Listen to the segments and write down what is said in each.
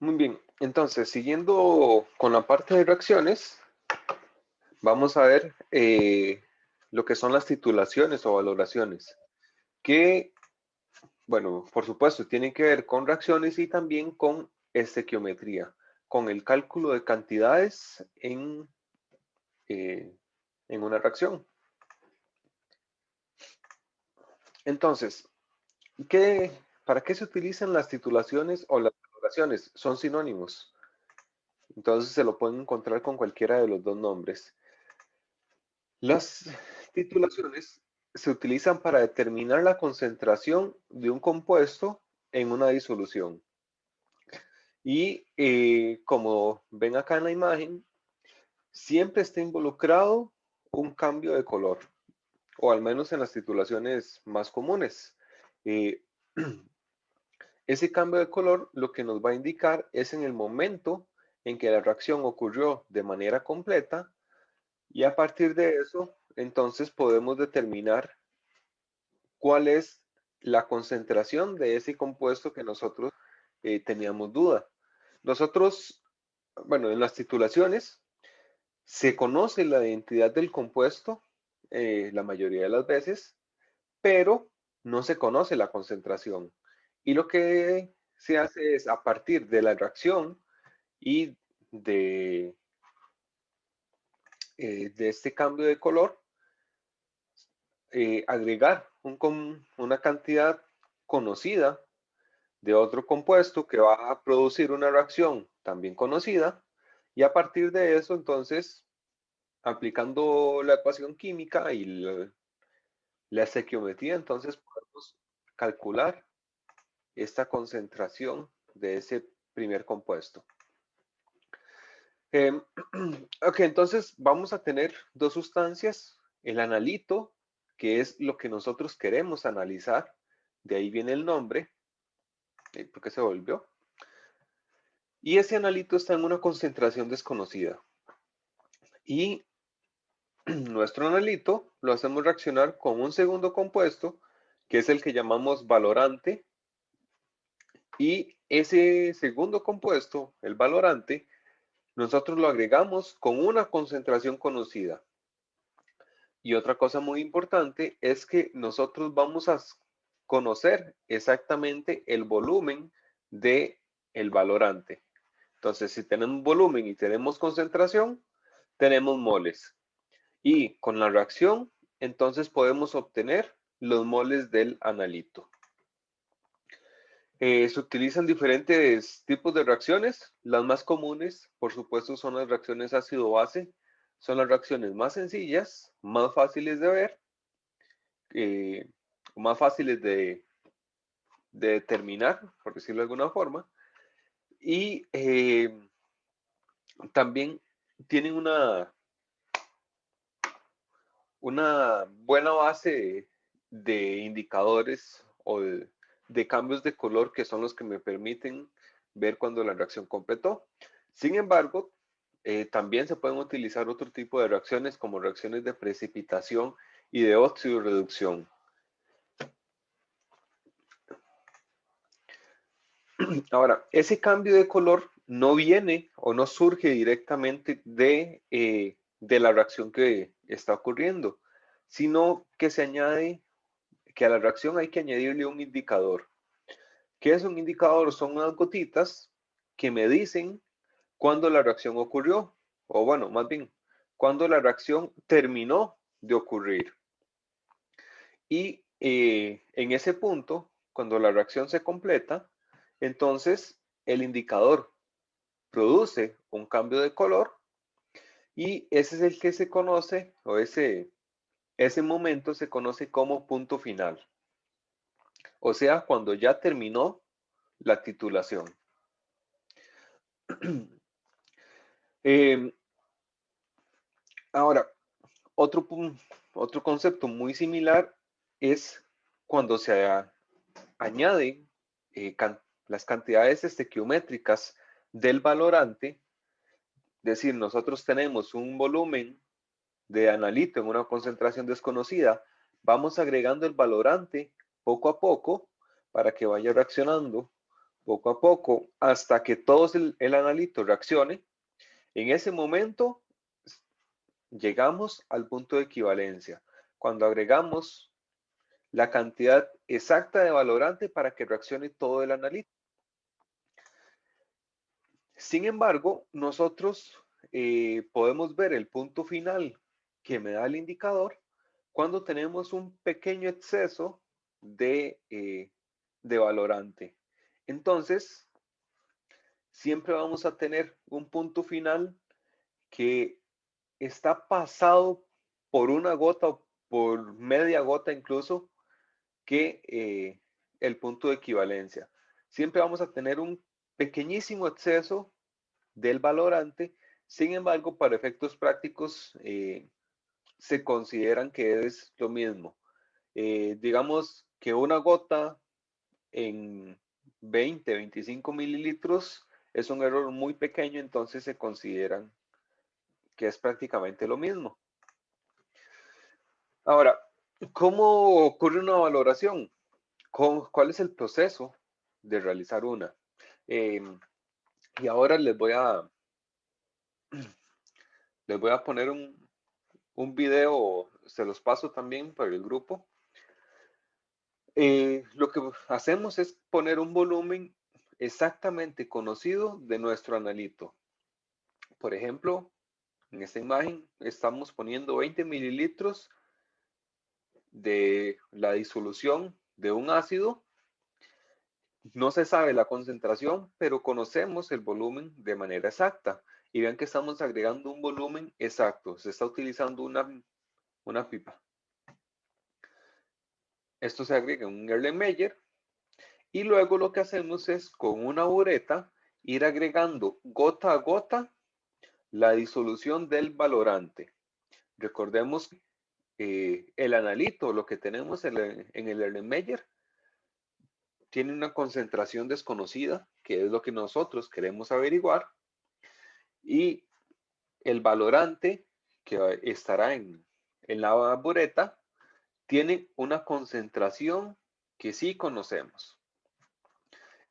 Muy bien, entonces, siguiendo con la parte de reacciones, vamos a ver lo que son las titulaciones o valoraciones, que, bueno, por supuesto, tienen que ver con reacciones y también con estequiometría, con el cálculo de cantidades eh, en una reacción. Entonces, ¿qué, ¿para qué se utilizan las titulaciones o las valoraciones? Son sinónimos, entonces se lo pueden encontrar con cualquiera de los dos nombres. Las titulaciones se utilizan para determinar la concentración de un compuesto en una disolución. Y como ven acá en la imagen, siempre está involucrado un cambio de color, o al menos en las titulaciones más comunes. Eh, ese cambio de color lo que nos va a indicar es en el momento en que la reacción ocurrió de manera completa y a partir de eso, entonces podemos determinar cuál es la concentración de ese compuesto que nosotros teníamos duda. Nosotros, bueno, en las titulaciones se conoce la identidad del compuesto la mayoría de las veces, pero no se conoce la concentración. Y lo que se hace es a partir de la reacción y de este cambio de color, agregar una cantidad conocida de otro compuesto que va a producir una reacción también conocida y a partir de eso entonces aplicando la ecuación química y la estequiometría entonces podemos calcular esta concentración de ese primer compuesto. Eh, ok, entonces vamos a tener dos sustancias, el analito, que es lo que nosotros queremos analizar, de ahí viene el nombre, porque se volvió. Y ese analito está en una concentración desconocida. Y nuestro analito lo hacemos reaccionar con un segundo compuesto, que es el que llamamos valorante. Y ese segundo compuesto, el valorante, nosotros lo agregamos con una concentración conocida. Y otra cosa muy importante es que nosotros vamos a conocer exactamente el volumen de el valorante. Entonces, si tenemos volumen y tenemos concentración, tenemos moles. Y con la reacción, entonces podemos obtener los moles del analito. Se utilizan diferentes tipos de reacciones. Las más comunes, por supuesto, son las reacciones ácido-base. Son las reacciones más sencillas, más fáciles de ver, eh, más fáciles de determinar, por decirlo de alguna forma. Y también tienen una buena base de indicadores o de cambios de color que son los que me permiten ver cuando la reacción completó. Sin embargo, también se pueden utilizar otro tipo de reacciones como reacciones de precipitación y de oxidorreducción. Ahora, ese cambio de color no viene o no surge directamente de la reacción que está ocurriendo, sino que se añade que a la reacción hay que añadirle un indicador. ¿Qué es un indicador? Son unas gotitas que me dicen cuándo la reacción ocurrió, o bueno, más bien, cuándo la reacción terminó de ocurrir. Y en ese punto, cuando la reacción se completa, entonces el indicador produce un cambio de color y ese es el que se conoce, o ese momento se conoce como punto final. O sea, cuando ya terminó la titulación. Eh, ahora, otro, otro concepto muy similar es cuando se añaden las cantidades estequiométricas del valorante. Es decir, nosotros tenemos un volumen de analito en una concentración desconocida, vamos agregando el valorante poco a poco para que vaya reaccionando poco a poco, hasta que todo el analito reaccione. En ese momento llegamos al punto de equivalencia, cuando agregamos la cantidad exacta de valorante para que reaccione todo el analito. Sin embargo, nosotros podemos ver el punto final que me da el indicador cuando tenemos un pequeño exceso de valorante. Entonces, siempre vamos a tener un punto final que está pasado por una gota o por media gota incluso que el punto de equivalencia. Siempre vamos a tener un pequeñísimo exceso del valorante. Sin embargo, para efectos prácticos se consideran que es lo mismo. Digamos que una gota en 20, 25 mililitros es un error muy pequeño, entonces se consideran que es prácticamente lo mismo. Ahora, ¿cómo ocurre una valoración? ¿Cuál es el proceso de realizar una? Y ahora les voy a poner un video, se los paso también por el grupo. Lo que hacemos es poner un volumen exactamente conocido de nuestro analito. Por ejemplo, en esta imagen estamos poniendo 20 mililitros de la disolución de un ácido. No se sabe la concentración, pero conocemos el volumen de manera exacta. Y vean que estamos agregando un volumen exacto. Se está utilizando una pipa. Esto se agrega en un Erlenmeyer. Y luego lo que hacemos es con una bureta ir agregando gota a gota la disolución del valorante. Recordemos el analito, lo que tenemos en el Erlenmeyer, tiene una concentración desconocida, que es lo que nosotros queremos averiguar, y el valorante que estará en la bureta tiene una concentración que sí conocemos.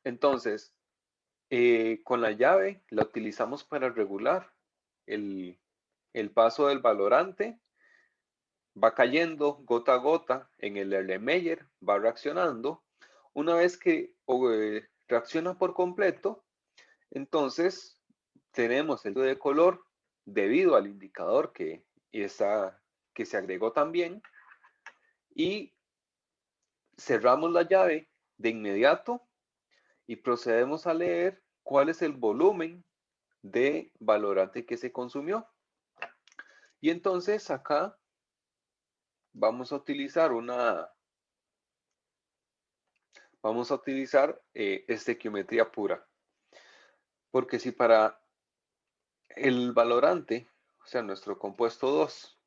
Entonces, con la llave la utilizamos para regular el paso del valorante. Va cayendo gota a gota en el Erlenmeyer, va reaccionando. Una vez que reacciona por completo, entonces tenemos el de color debido al indicador que se agregó también, y cerramos la llave de inmediato y procedemos a leer cuál es el volumen de valorante que se consumió. Y entonces acá vamos a utilizar estequiometría pura. Porque si para el valorante, o sea, nuestro compuesto 2,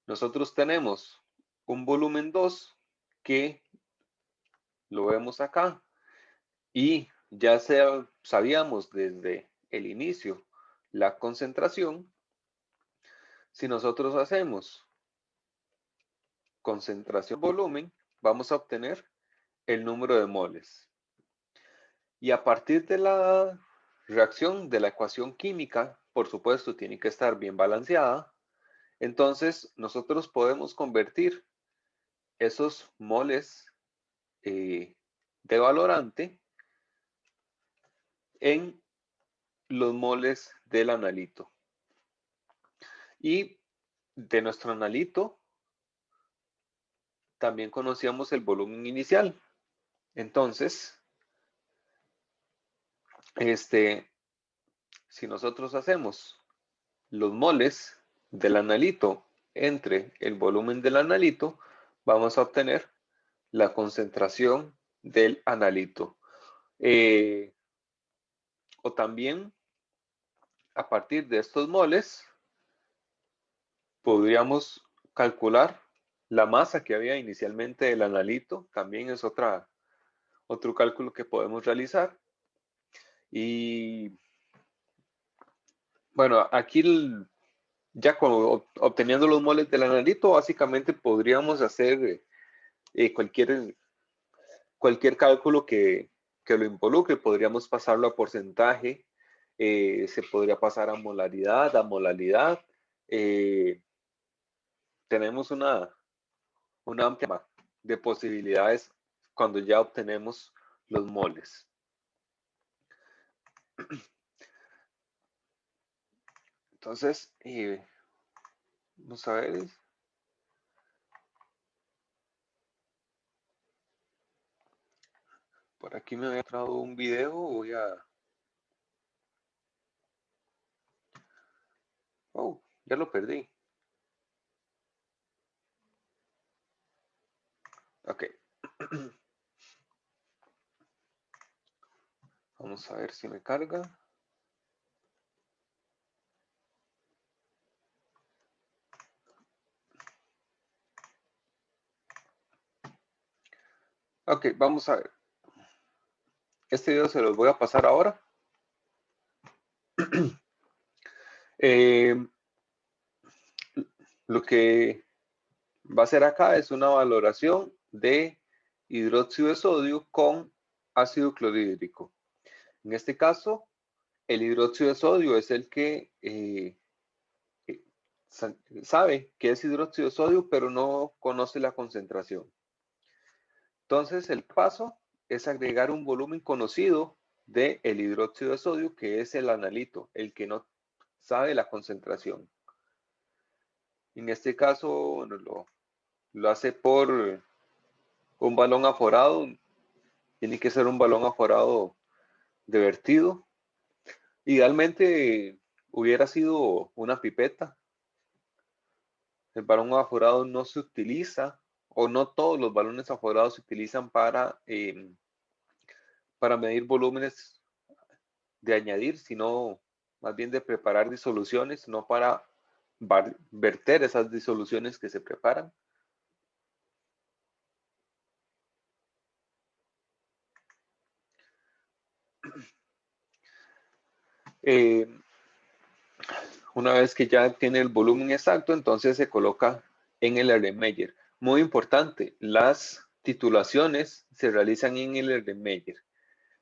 nosotros tenemos un volumen 2 que lo vemos acá, y ya sabíamos desde el inicio la concentración. Si nosotros hacemos concentración volumen, vamos a obtener el número de moles. Y a partir de la reacción de la ecuación química, por supuesto, tiene que estar bien balanceada. Entonces, nosotros podemos convertir esos moles de valorante en los moles del analito. Y de nuestro analito también conocíamos el volumen inicial. Entonces, si nosotros hacemos los moles del analito entre el volumen del analito, vamos a obtener la concentración del analito. O también, a partir de estos moles, podríamos calcular la masa que había inicialmente del analito. También es otro cálculo que podemos realizar. Y bueno, aquí ya obteniendo los moles del analito, básicamente podríamos hacer cualquier cálculo que que lo involucre. Podríamos pasarlo a porcentaje, se podría pasar a molaridad, a molalidad. Tenemos una amplia gama de posibilidades cuando ya obtenemos los moles. Entonces, vamos a ver. Por aquí me había traído un video, voy a... Oh, ya lo perdí. Ok. Vamos a ver si me carga. Ok, vamos a ver. Este video se los voy a pasar ahora. Lo que va a hacer acá es una valoración de hidróxido de sodio con ácido clorhídrico. En este caso, el hidróxido de sodio es el que sabe que es hidróxido de sodio, pero no conoce la concentración. Entonces, el paso es agregar un volumen conocido del hidróxido de sodio, que es el analito, el que no sabe la concentración. En este caso, bueno, lo hace por un balón aforado. Tiene que ser un balón aforado de vertido. Idealmente hubiera sido una pipeta. El balón aforado no se utiliza, o no todos los balones aforados se utilizan para medir volúmenes de añadir, sino más bien de preparar disoluciones, no para verter esas disoluciones que se preparan. Una vez que ya tiene el volumen exacto, entonces se coloca en el Erlenmeyer. Muy importante, las titulaciones se realizan en el Erlenmeyer.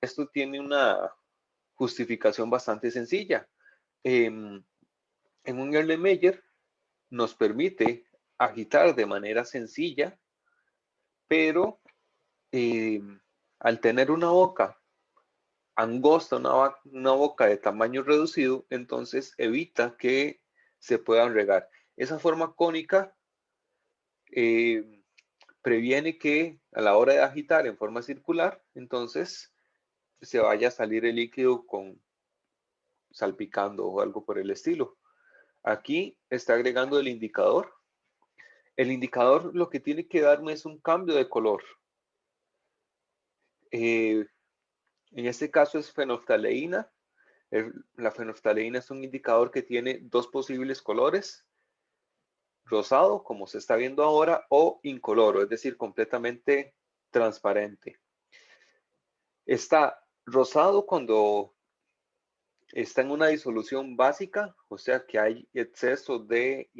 Esto tiene una justificación bastante sencilla. En un Erlenmeyer nos permite agitar de manera sencilla, pero al tener una boca angosta, una boca de tamaño reducido, entonces evita que se puedan regar. Esa forma cónica previene que a la hora de agitar en forma circular, entonces se vaya a salir el líquido con salpicando o algo por el estilo. Aquí está agregando el indicador. El indicador lo que tiene que darme es un cambio de color. En este caso es fenoftaleína. La fenoftaleína es un indicador que tiene dos posibles colores: rosado, como se está viendo ahora, o incoloro, es decir, completamente transparente. Está rosado cuando está en una disolución básica, o sea que hay exceso de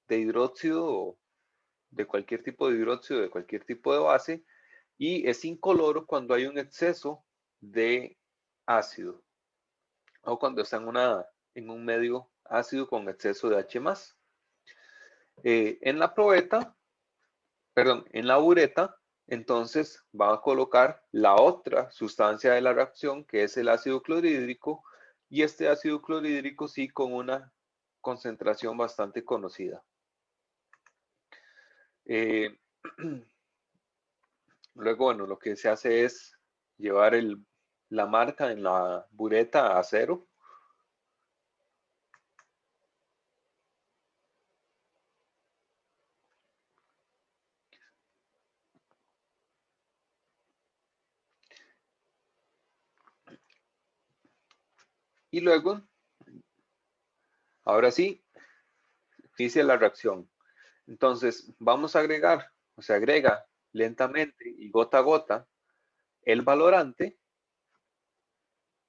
hidróxido, de cualquier tipo de hidróxido, de cualquier tipo de base, y es incoloro cuando hay un exceso de ácido, o cuando está en un medio ácido con exceso de H+. En la probeta, perdón, en la bureta, entonces va a colocar la otra sustancia de la reacción, que es el ácido clorhídrico, y este ácido clorhídrico sí con una concentración bastante conocida. Luego, bueno, lo que se hace es llevar la marca en la bureta a 0. Y luego, ahora sí, inicia la reacción. Entonces, vamos a agregar, o se agrega lentamente y gota a gota el valorante,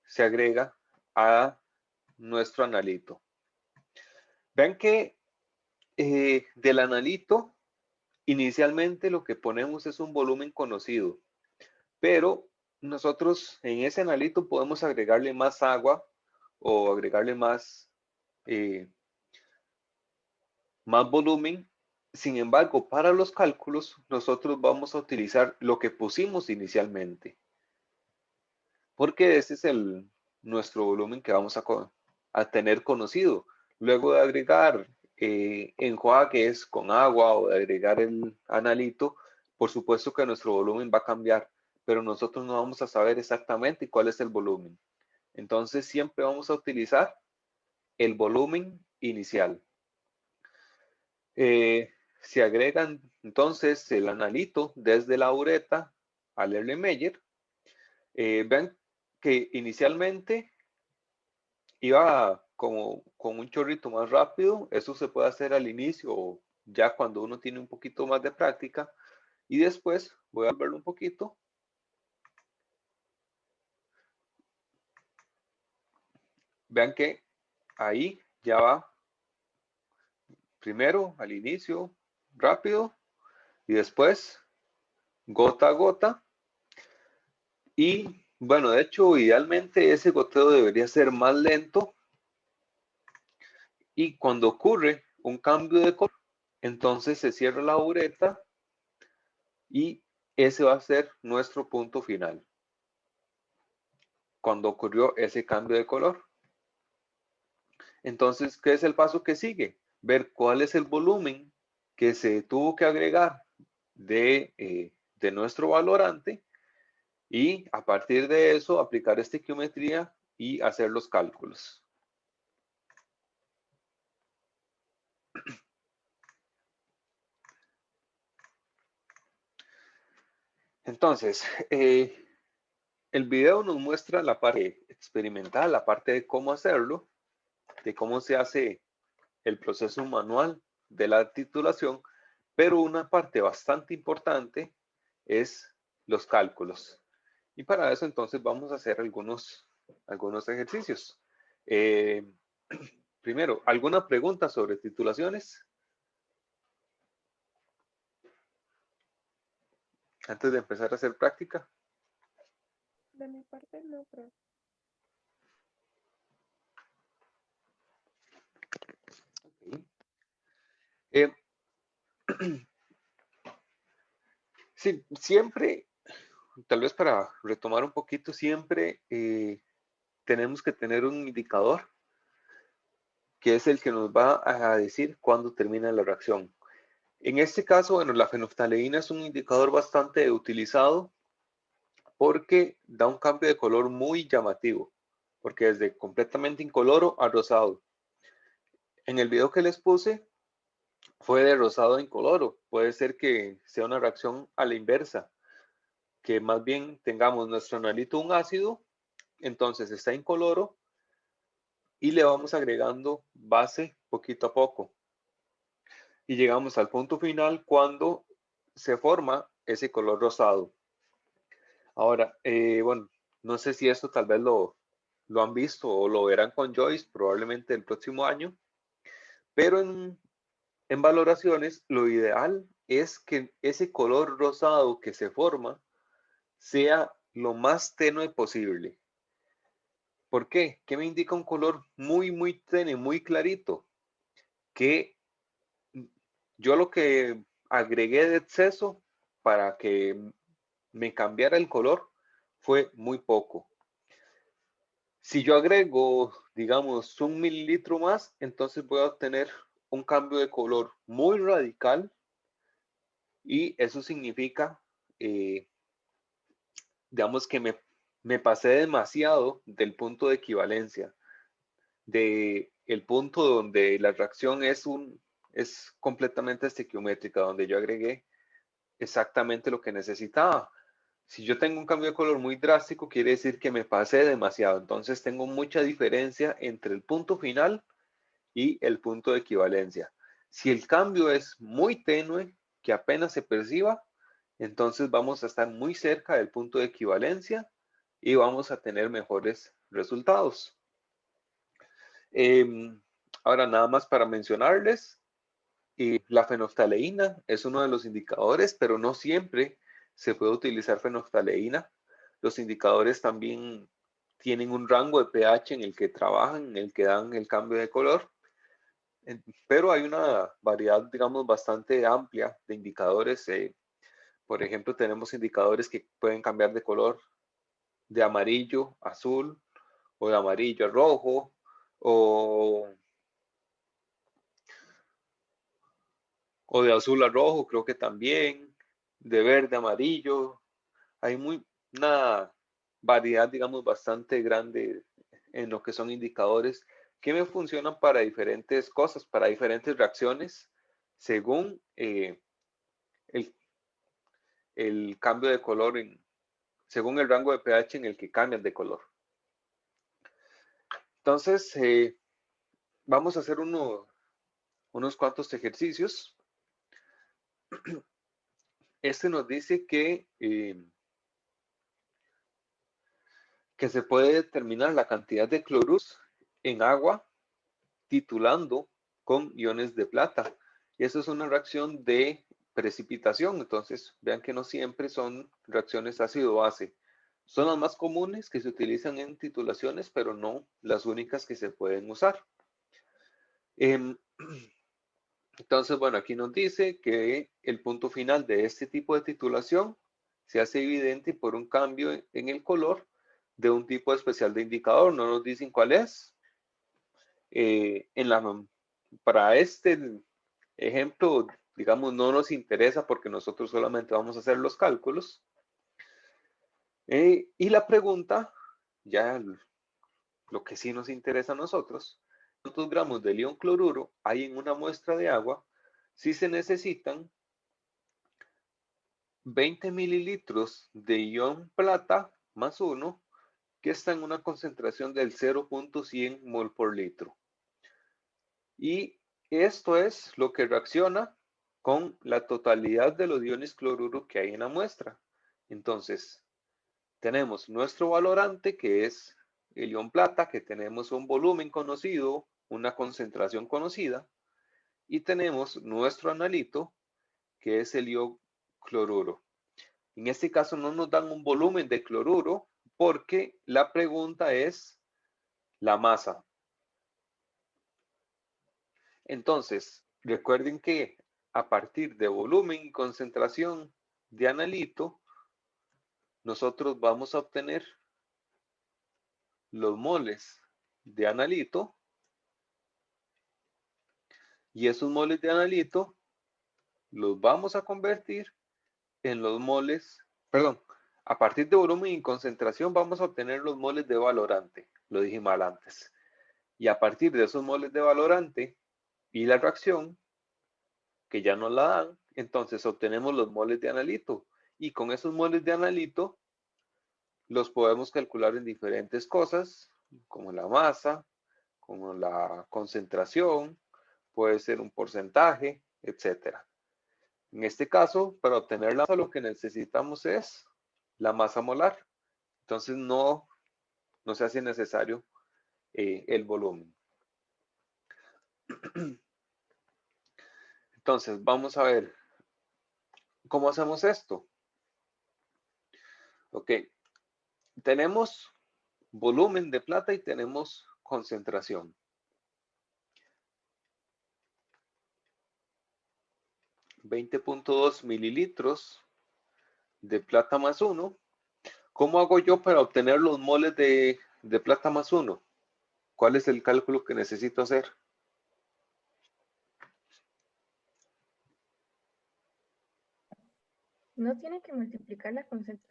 se agrega a nuestro analito. Vean que del analito, inicialmente lo que ponemos es un volumen conocido, pero nosotros en ese analito podemos agregarle más agua o agregarle más volumen. Sin embargo, para los cálculos, nosotros vamos a utilizar lo que pusimos inicialmente, porque ese es nuestro volumen que vamos a tener conocido. Luego de agregar enjuagues con agua o de agregar el analito, por supuesto que nuestro volumen va a cambiar, pero nosotros no vamos a saber exactamente cuál es el volumen. Entonces, siempre vamos a utilizar el volumen inicial. Se agregan entonces el analito desde la uretra al Erlenmeyer. Vean que inicialmente iba como con un chorrito más rápido. Eso se puede hacer al inicio o ya cuando uno tiene un poquito más de práctica. Y después voy a verlo un poquito. Vean que ahí ya va primero al inicio rápido y después gota a gota. Y bueno, de hecho, idealmente ese goteo debería ser más lento. Y cuando ocurre un cambio de color, entonces se cierra la uretra y ese va a ser nuestro punto final. Cuando ocurrió ese cambio de color. Entonces, ¿qué es el paso que sigue? Ver cuál es el volumen que se tuvo que agregar de nuestro valorante y a partir de eso aplicar estequiometría y hacer los cálculos. Entonces, el video nos muestra la parte experimental, la parte de cómo hacerlo, de cómo se hace el proceso manual de la titulación, pero una parte bastante importante es los cálculos. Y para eso entonces vamos a hacer algunos ejercicios. Primero, ¿alguna pregunta sobre titulaciones? Antes de empezar a hacer práctica. De mi parte no, pero Okay. Eh, sí, siempre, tal vez para retomar un poquito, siempre tenemos que tener un indicador que es el que nos va a decir cuándo termina la reacción. En este caso, bueno, la fenolftaleína es un indicador bastante utilizado porque da un cambio de color muy llamativo, porque desde completamente incoloro a rosado. En el video que les puse fue de rosado a incoloro. Puede ser que sea una reacción a la inversa, que más bien tengamos nuestro analito un ácido, entonces está incoloro y le vamos agregando base poquito a poco. Y llegamos al punto final cuando se forma ese color rosado. Ahora, bueno, no sé si esto tal vez lo han visto o lo verán con Joyce probablemente el próximo año, pero en valoraciones lo ideal es que ese color rosado que se forma sea lo más tenue posible. ¿Por qué? ¿Qué me indica un color muy, muy tenue, muy clarito? Que yo lo que agregué de exceso para que me cambiara el color fue muy poco. Si yo agrego, digamos, 1 mililitro más, entonces voy a obtener un cambio de color muy radical y eso significa, digamos, que me pasé demasiado del punto de equivalencia, de el punto donde la reacción es completamente estequiométrica, donde yo agregué exactamente lo que necesitaba. Si yo tengo un cambio de color muy drástico, quiere decir que me pasé demasiado. Entonces tengo mucha diferencia entre el punto final y el punto de equivalencia. Si el cambio es muy tenue, que apenas se perciba, entonces vamos a estar muy cerca del punto de equivalencia y vamos a tener mejores resultados. Ahora, nada más para mencionarles, la fenolftaleína es uno de los indicadores, pero no siempre se puede utilizar fenolftaleína. Los indicadores también tienen un rango de pH en el que trabajan, en el que dan el cambio de color. Pero hay una variedad, digamos, bastante amplia de indicadores. Por ejemplo, tenemos indicadores que pueden cambiar de color de amarillo a azul, o de amarillo a rojo, o de azul a rojo, creo que también, de verde a amarillo. Hay una variedad, digamos, bastante grande en lo que son indicadores que me funcionan para diferentes cosas, para diferentes reacciones, según el cambio de color, según el rango de pH en el que cambian de color. Entonces, vamos a hacer unos cuantos ejercicios. Este nos dice que se puede determinar la cantidad de clorus en agua titulando con iones de plata. Y eso es una reacción de precipitación. Entonces, vean que no siempre son reacciones ácido-base. Son las más comunes que se utilizan en titulaciones, pero no las únicas que se pueden usar. Entonces, bueno, aquí nos dice que el punto final de este tipo de titulación se hace evidente por un cambio en el color de un tipo especial de indicador. No nos dicen cuál es. Para este ejemplo, digamos, no nos interesa porque nosotros solamente vamos a hacer los cálculos. Y la pregunta, ya lo que sí nos interesa a nosotros, ¿cuántos gramos de ion cloruro hay en una muestra de agua si se necesitan 20 mililitros de ion plata más 1 que está en una concentración del 0.100 mol por litro? Y esto es lo que reacciona con la totalidad de los iones cloruro que hay en la muestra. Entonces, tenemos nuestro valorante, que es el ion plata, que tenemos un volumen conocido, una concentración conocida, y tenemos nuestro analito, que es el ion cloruro. En este caso no nos dan un volumen de cloruro porque la pregunta es la masa. Entonces, recuerden que a partir de volumen y concentración de analito, nosotros vamos a obtener los moles de analito, y esos moles de analito los vamos a convertir en los moles, perdón, a partir de volumen y concentración vamos a obtener los moles de valorante, lo dije mal antes, y a partir de esos moles de valorante y la reacción, que ya nos la dan, entonces obtenemos los moles de analito, y con esos moles de analito los podemos calcular en diferentes cosas, como la masa, como la concentración, puede ser un porcentaje, etc. En este caso, para obtener la masa, lo que necesitamos es la masa molar. Entonces no se hace necesario el volumen. Entonces, vamos a ver cómo hacemos esto. Ok, tenemos volumen de plata y tenemos concentración. 20.2 mililitros de plata más 1. ¿Cómo hago yo para obtener los moles de plata más 1? ¿Cuál es el cálculo que necesito hacer? No tiene que multiplicar la concentración.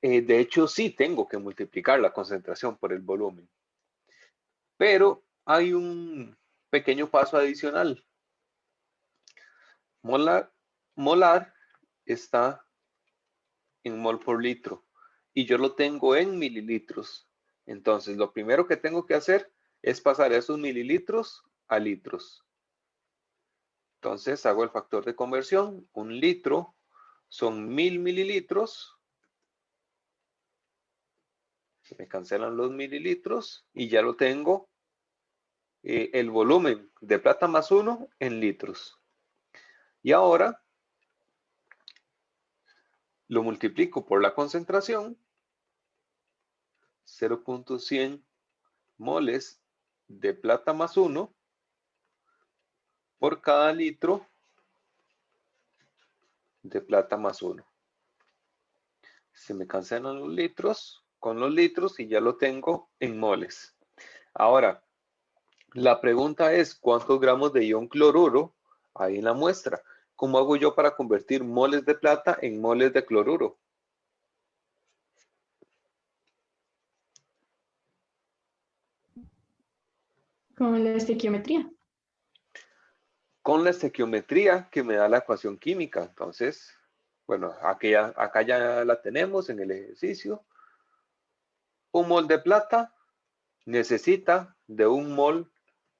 De hecho, sí tengo que multiplicar la concentración por el volumen. Pero hay un pequeño paso adicional. Molar está en mol por litro y yo lo tengo en mililitros. Entonces, lo primero que tengo que hacer es pasar esos mililitros a litros. Entonces, hago el factor de conversión. Un litro son 1000 mililitros. Se me cancelan los mililitros y ya lo tengo el volumen de plata más 1 en litros. Y ahora lo multiplico por la concentración, 0.100 moles de plata más 1 por cada litro de plata más 1. Se me cancelan los litros con los litros y ya lo tengo en moles. Ahora, la pregunta es, ¿cuántos gramos de ion cloruro hay en la muestra? ¿Cómo hago yo para convertir moles de plata en moles de cloruro? Con la estequiometría. Con la estequiometría que me da la ecuación química. Entonces, bueno, acá ya la tenemos en el ejercicio. Un mol de plata necesita de un mol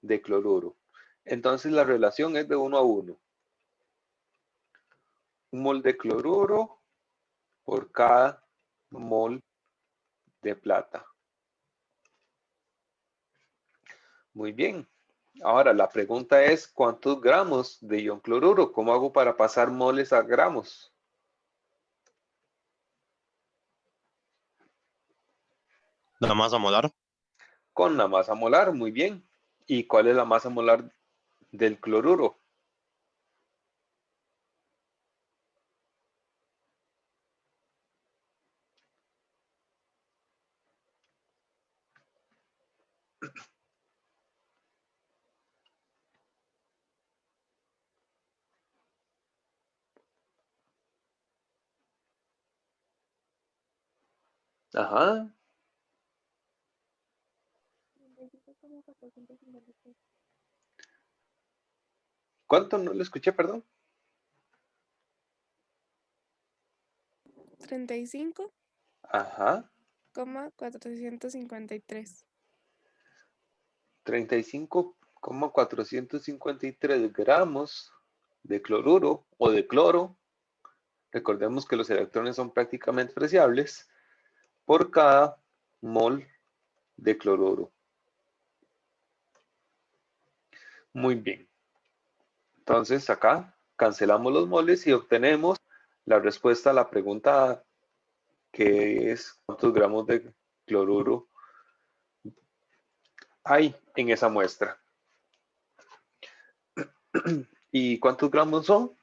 de cloruro. Entonces la relación es de 1 a 1. Un mol de cloruro por cada mol de plata. Muy bien. Ahora la pregunta es, ¿cuántos gramos de ion cloruro? ¿Cómo hago para pasar moles a gramos? La masa molar. Con la masa molar, muy bien. ¿Y cuál es la masa molar del cloruro? Ajá. ¿Cuánto? No lo escuché, perdón. 35,453. Ajá. 35,453 gramos de cloruro o de cloro. Recordemos que los electrones son prácticamente despreciables por cada mol de cloruro. Muy bien. Entonces acá cancelamos los moles y obtenemos la respuesta a la pregunta que es cuántos gramos de cloruro hay en esa muestra. ¿Y cuántos gramos son?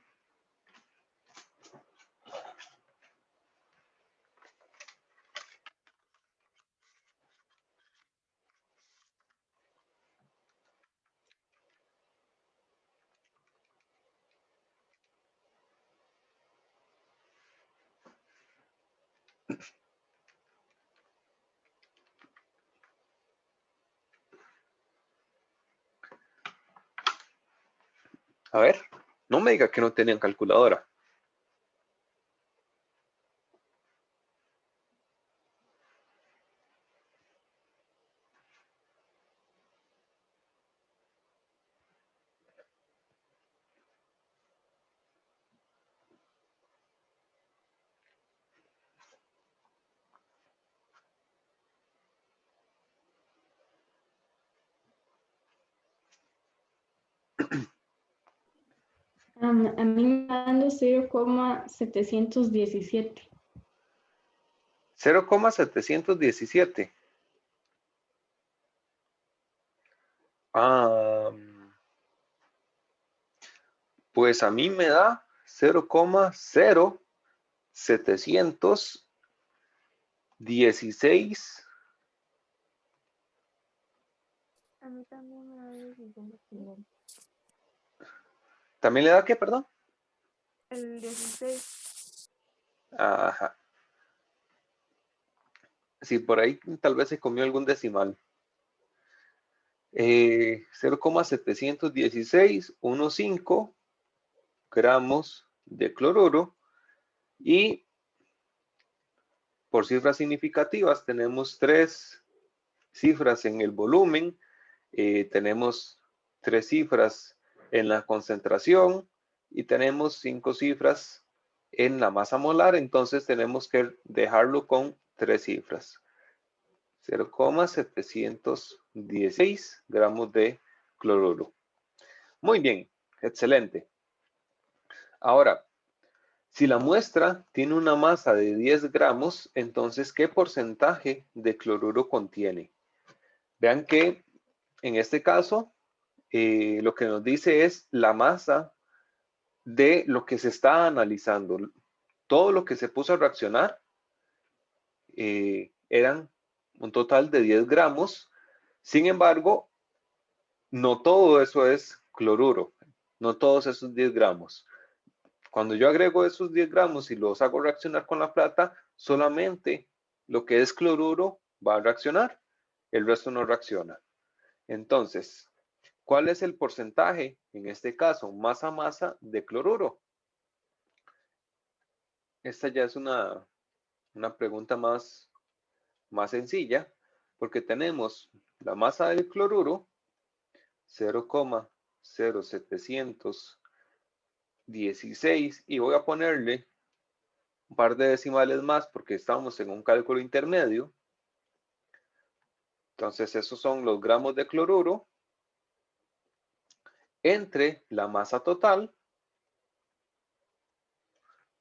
A ver, no me diga que no tenían calculadora. A mí me está dando 0,717. 0,717. Pues a mí me da 0,0716. A mí también me da 16. ¿También le da qué, perdón? El 16. Ajá. Sí, por ahí tal vez se comió algún decimal. 0,71615 gramos de cloruro. Y por cifras significativas tenemos 3 cifras en el volumen. Tenemos 3 cifras en la concentración y tenemos 5 cifras en la masa molar. Entonces tenemos que dejarlo con 3 cifras. 0,716 gramos de cloruro. Muy bien, excelente. Ahora, Si la muestra tiene una masa de 10 gramos, entonces, ¿qué porcentaje de cloruro contiene? Vean que en este caso, lo que nos dice es la masa de lo que se está analizando. Todo lo que se puso a reaccionar eran un total de 10 gramos. Sin embargo, no todo eso es cloruro, no todos esos 10 gramos. Cuando yo agrego esos 10 gramos y los hago reaccionar con la plata, solamente lo que es cloruro va a reaccionar, el resto no reacciona. Entonces, ¿cuál es el porcentaje, en este caso, masa-masa de cloruro? Esta ya es una pregunta más sencilla, porque tenemos la masa del cloruro, 0,0716, y voy a ponerle un par de decimales más porque estamos en un cálculo intermedio. Entonces, esos son los gramos de cloruro entre la masa total,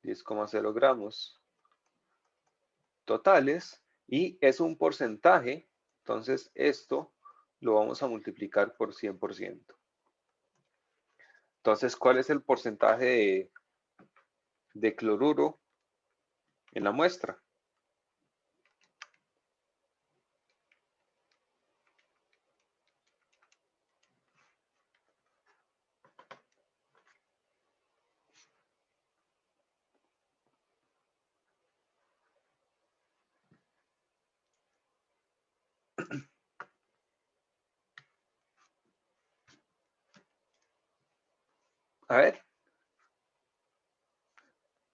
10,0 gramos totales, y es un porcentaje. Entonces, esto lo vamos a multiplicar por 100%. Entonces, ¿cuál es el porcentaje de cloruro en la muestra? A ver.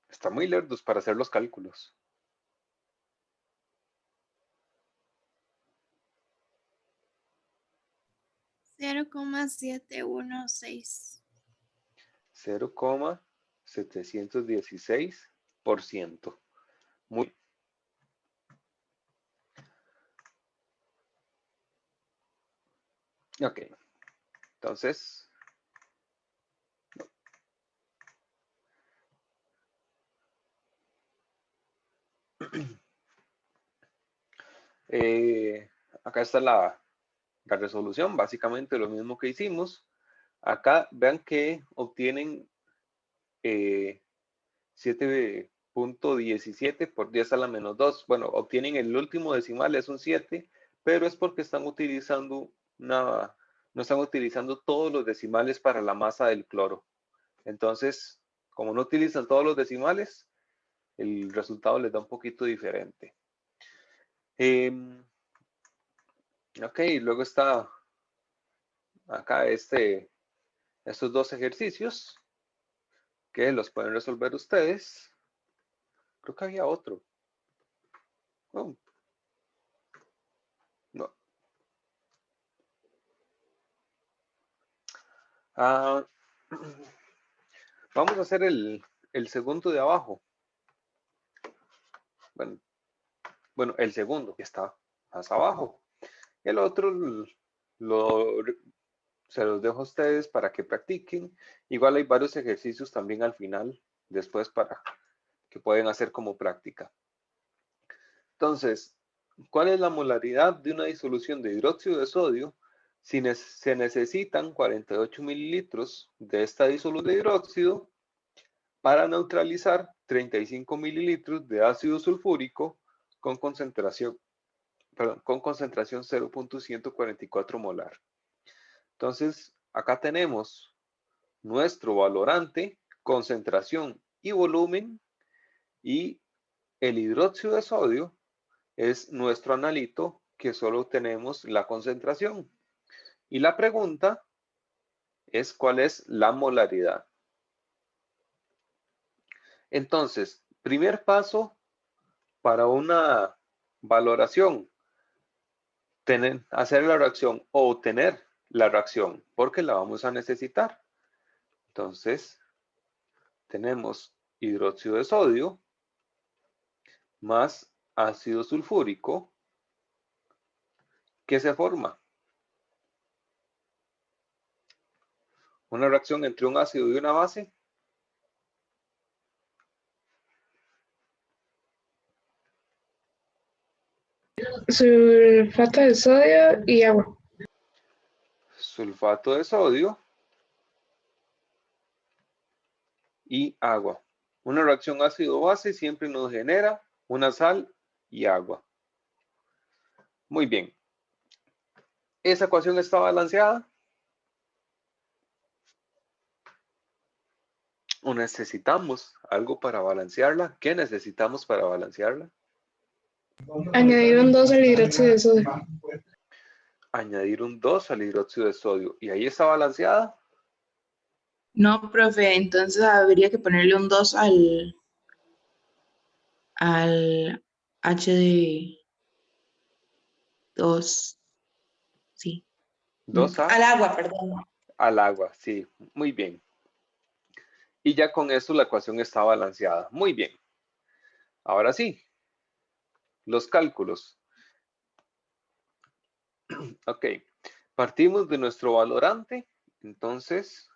Está muy lerdos para hacer los cálculos. $0,716. 0,716%. Muy. Ok. Entonces, acá está la resolución, básicamente lo mismo que hicimos. Acá vean que obtienen 7,17 por 10 a la menos 2. Bueno, obtienen el último decimal, es un 7, pero es porque están utilizando no están utilizando todos los decimales para la masa del cloro. Entonces, como no utilizan todos los decimales, el resultado les da un poquito diferente. Ok, luego está acá estos dos ejercicios que los pueden resolver ustedes. Creo que había otro. Oh, no. Vamos a hacer el segundo de abajo. Bueno, el segundo que está más abajo. El otro se los dejo a ustedes para que practiquen. Igual hay varios ejercicios también al final, después para que pueden hacer como práctica. Entonces, ¿cuál es la molaridad de una disolución de hidróxido de sodio? Si se necesitan 48 mililitros de esta disolución de hidróxido para neutralizar 35 mililitros de ácido sulfúrico con concentración 0.144 molar. Entonces, acá tenemos nuestro valorante, concentración y volumen, y el hidróxido de sodio es nuestro analito que solo tenemos la concentración. Y la pregunta es ¿cuál es la molaridad? Entonces, primer paso para una valoración, hacer la reacción o obtener la reacción, porque la vamos a necesitar. Entonces, tenemos hidróxido de sodio más ácido sulfúrico. ¿Qué se forma? Una reacción entre un ácido y una base. sulfato de sodio y agua. Sulfato de sodio y agua. Una reacción ácido-base siempre nos genera una sal y agua. Muy bien. ¿Esa ecuación está balanceada? ¿O necesitamos algo para balancearla? ¿Qué necesitamos para balancearla? Añadir un 2 al hidróxido de sodio. Añadir un 2 al hidróxido de sodio. ¿Y ahí está balanceada? No, profe, entonces habría que ponerle un 2 al HD2. Sí. 2 Al agua, perdón. al agua, sí. Muy bien. Y ya con esto la ecuación está balanceada. Muy bien. Ahora sí. Los cálculos. Ok. Partimos de nuestro valorante. Entonces,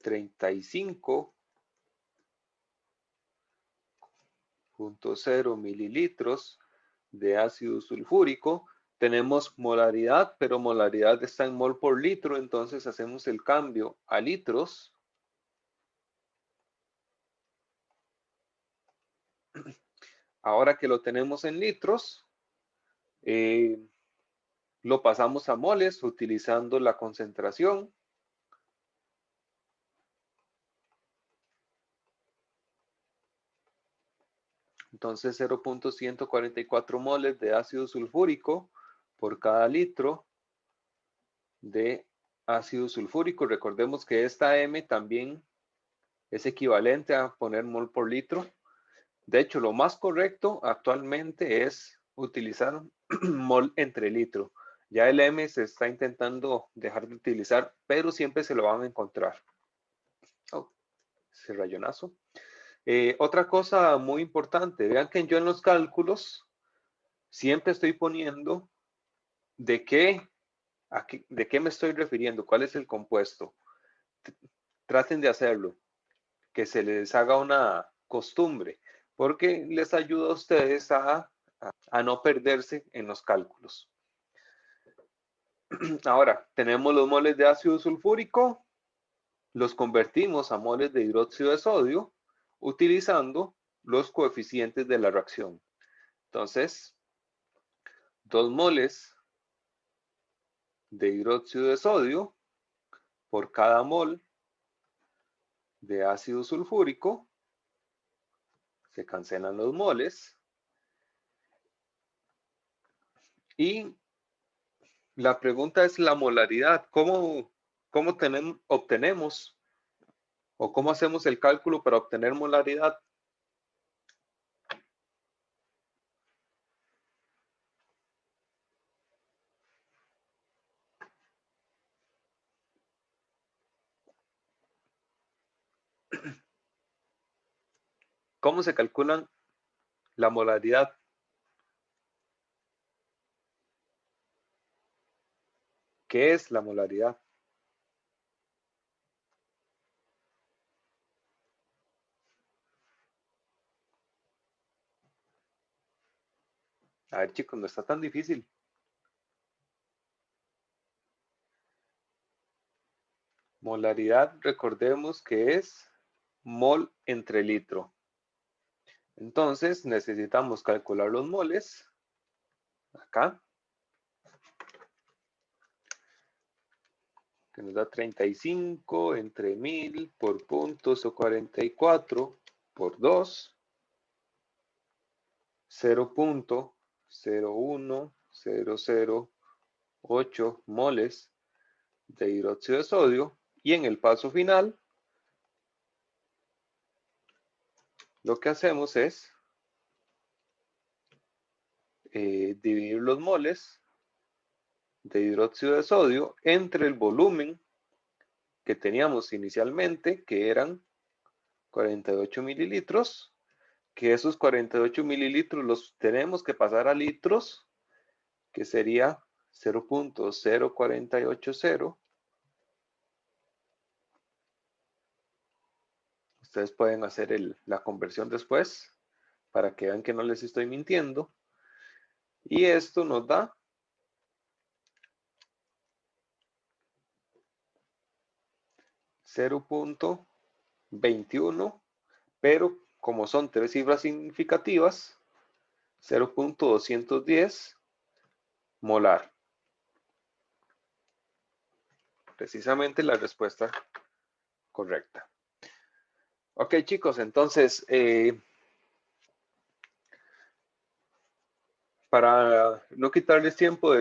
35.0 mililitros de ácido sulfúrico. Tenemos molaridad, pero molaridad está en mol por litro, entonces hacemos el cambio a litros. Ahora que lo tenemos en litros, lo pasamos a moles utilizando la concentración. Entonces 0.144 moles de ácido sulfúrico por cada litro de ácido sulfúrico. Recordemos que esta M también es equivalente a poner mol por litro. De hecho, lo más correcto actualmente es utilizar mol entre litro. Ya el M se está intentando dejar de utilizar, pero siempre se lo van a encontrar. Oh, ese rayonazo. Otra cosa muy importante, vean que yo en los cálculos siempre estoy poniendo de qué me estoy refiriendo, cuál es el compuesto. Traten de hacerlo, que se les haga una costumbre, porque les ayuda a ustedes a no perderse en los cálculos. Ahora, tenemos los moles de ácido sulfúrico, los convertimos a moles de hidróxido de sodio utilizando los coeficientes de la reacción. Entonces, 2 moles de hidróxido de sodio por cada mol de ácido sulfúrico, se cancelan los moles, y la pregunta es la molaridad. ¿Cómo obtenemos o cómo hacemos el cálculo para obtener molaridad? ¿Cómo se calculan la molaridad? ¿Qué es la molaridad? A ver, chicos, no está tan difícil. Molaridad, recordemos que es mol entre litro. Entonces, necesitamos calcular los moles. Acá. Que nos da 35 entre 1000 por puntos o 44 por 2. 0.01008 moles de hidróxido de sodio, y en el paso final lo que hacemos es dividir los moles de hidróxido de sodio entre el volumen que teníamos inicialmente, que eran 48 mililitros, que esos 48 mililitros los tenemos que pasar a litros, que sería 0.0480. Ustedes pueden hacer la conversión después para que vean que no les estoy mintiendo. Y esto nos da 0.21, pero como son 3 cifras significativas, 0.210 molar. Precisamente la respuesta correcta. Ok, chicos, entonces, para no quitarles tiempo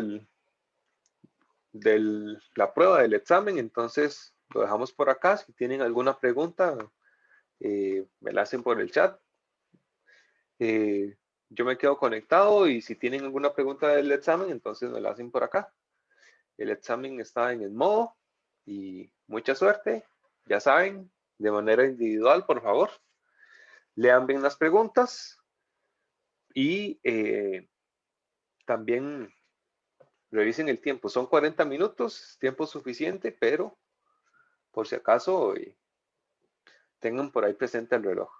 de la prueba del examen, entonces lo dejamos por acá. Si tienen alguna pregunta, me la hacen por el chat. Yo me quedo conectado y si tienen alguna pregunta del examen, entonces me la hacen por acá. El examen está en el modo y mucha suerte. Ya saben, de manera individual, por favor, lean bien las preguntas y también revisen el tiempo. Son 40 minutos, tiempo suficiente, pero por si acaso tengan por ahí presente el reloj.